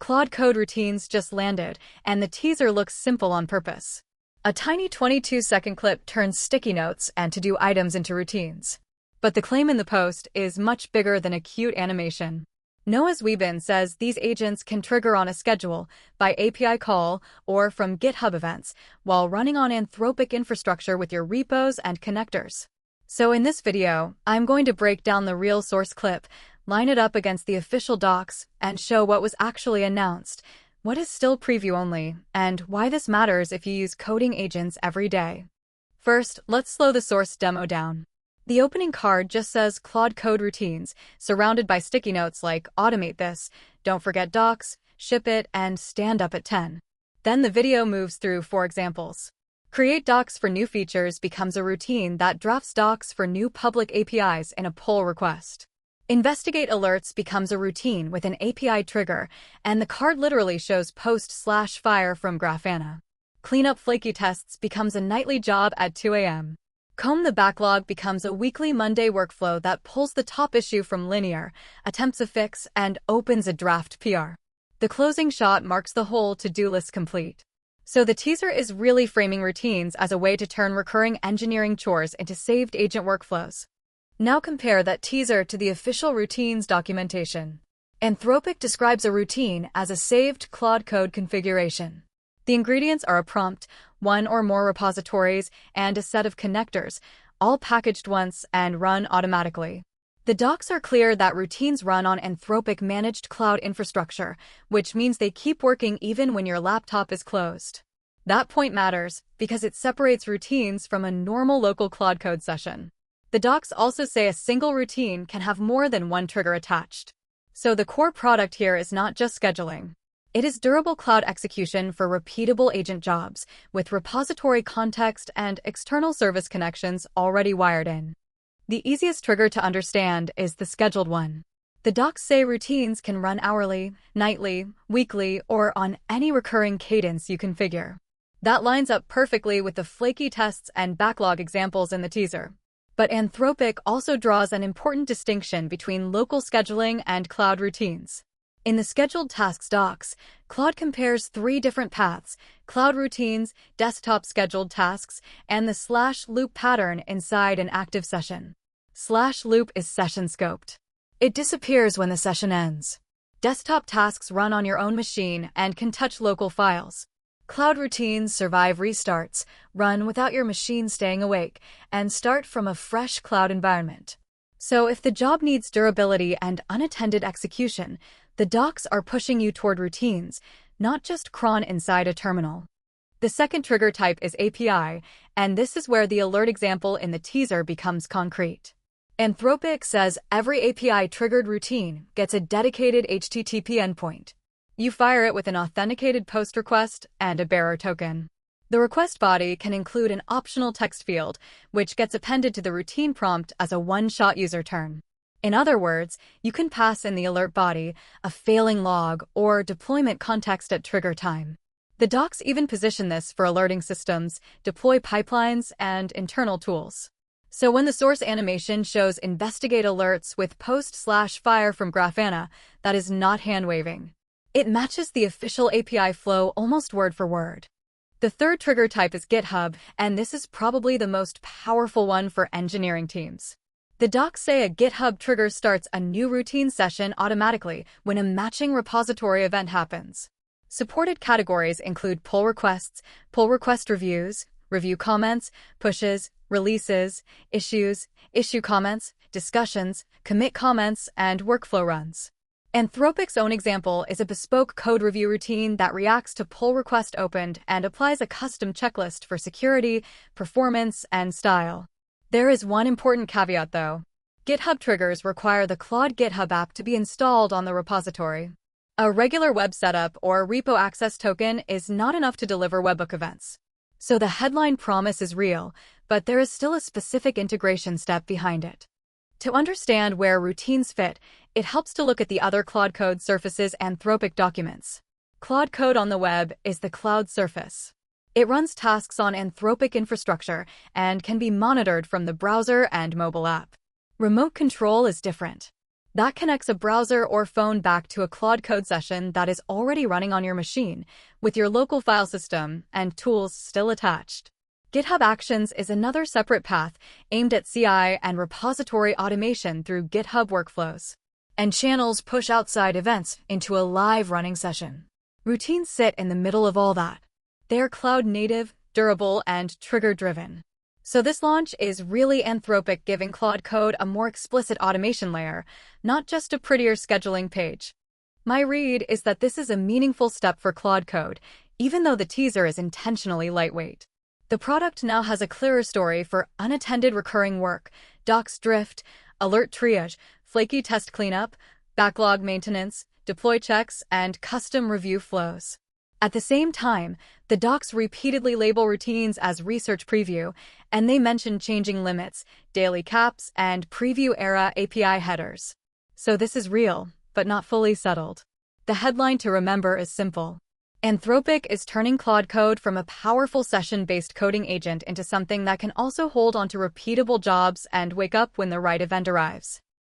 Claude Code Routines just landed, and the teaser looks simple on purpose. A tiny 22-second clip turns sticky notes and to-do items into routines. But the claim in the post is much bigger than a cute animation. Noah Zwiebin says these agents can trigger on a schedule, by API call, or from GitHub events, while running on Anthropic infrastructure with your repos and connectors. So in this video, I'm going to break down the real source clip, line it up against the official docs, and show what was actually announced, what is still preview only, and why this matters if you use coding agents every day. First, let's slow the source demo down. The opening card just says Claude Code Routines, surrounded by sticky notes like automate this, don't forget docs, ship it, and stand up at 10. Then the video moves through 4 examples. Create docs for new features becomes a routine that drafts docs for new public APIs in a pull request. Investigate alerts becomes a routine with an API trigger, and the card literally shows post/fire from Grafana. Clean up flaky tests becomes a nightly job at 2 a.m. Comb the backlog becomes a weekly Monday workflow that pulls the top issue from linear, attempts a fix, and opens a draft PR. The closing shot marks the whole to-do list complete. So the teaser is really framing routines as a way to turn recurring engineering chores into saved agent workflows. Now compare that teaser to the official routines documentation. Anthropic describes a routine as a saved Claude Code configuration. The ingredients are a prompt, 1 or more repositories, and a set of connectors, all packaged once and run automatically. The docs are clear that routines run on Anthropic managed cloud infrastructure, which means they keep working even when your laptop is closed. That point matters because it separates routines from a normal local Claude Code session. The docs also say a single routine can have more than one trigger attached. So the core product here is not just scheduling. It is durable cloud execution for repeatable agent jobs, with repository context and external service connections already wired in. The easiest trigger to understand is the scheduled one. The docs say routines can run hourly, nightly, weekly, or on any recurring cadence you configure. That lines up perfectly with the flaky tests and backlog examples in the teaser. But Anthropic also draws an important distinction between local scheduling and cloud routines. In the scheduled tasks docs, Claude compares 3 different paths: cloud routines, desktop scheduled tasks, and the /loop pattern inside an active session. /loop is session scoped. It disappears when the session ends. Desktop tasks run on your own machine and can touch local files. Cloud routines survive restarts, run without your machine staying awake, and start from a fresh cloud environment. So if the job needs durability and unattended execution, the docs are pushing you toward routines, not just cron inside a terminal. The second trigger type is API, and this is where the alert example in the teaser becomes concrete. Anthropic says every API-triggered routine gets a dedicated HTTP endpoint. You fire it with an authenticated post request and a bearer token. The request body can include an optional text field, which gets appended to the routine prompt as a one-shot user turn. In other words, you can pass in the alert body, a failing log, or deployment context at trigger time. The docs even position this for alerting systems, deploy pipelines, and internal tools. So when the source animation shows investigate alerts with post/fire from Grafana, that is not hand-waving. It matches the official API flow almost word for word. The third trigger type is GitHub, and this is probably the most powerful one for engineering teams. The docs say a GitHub trigger starts a new routine session automatically when a matching repository event happens. Supported categories include pull requests, pull request reviews, review comments, pushes, releases, issues, issue comments, discussions, commit comments, and workflow runs. Anthropic's own example is a bespoke code review routine that reacts to pull request opened and applies a custom checklist for security, performance, and style. There is one important caveat though. GitHub triggers require the Claude GitHub app to be installed on the repository. A regular web setup or repo access token is not enough to deliver webhook events. So the headline promise is real, but there is still a specific integration step behind it. To understand where routines fit, it helps to look at the other Claude Code surfaces Anthropic documents. Claude Code on the web is the cloud surface. It runs tasks on Anthropic infrastructure and can be monitored from the browser and mobile app. Remote control is different. That connects a browser or phone back to a Claude Code session that is already running on your machine, with your local file system and tools still attached. GitHub Actions is another separate path aimed at CI and repository automation through GitHub workflows. And channels push outside events into a live running session. Routines sit in the middle of all that. They are cloud-native, durable, and trigger-driven. So this launch is really Anthropic giving Claude Code a more explicit automation layer, not just a prettier scheduling page. My read is that this is a meaningful step for Claude Code, even though the teaser is intentionally lightweight. The product now has a clearer story for unattended recurring work, docs drift, alert triage, flaky test cleanup, backlog maintenance, deploy checks, and custom review flows. At the same time, the docs repeatedly label routines as research preview, and they mention changing limits, daily caps, and preview era API headers. So this is real, but not fully settled. The headline to remember is simple. Anthropic is turning Claude Code from a powerful session-based coding agent into something that can also hold onto repeatable jobs and wake up when the right event arrives.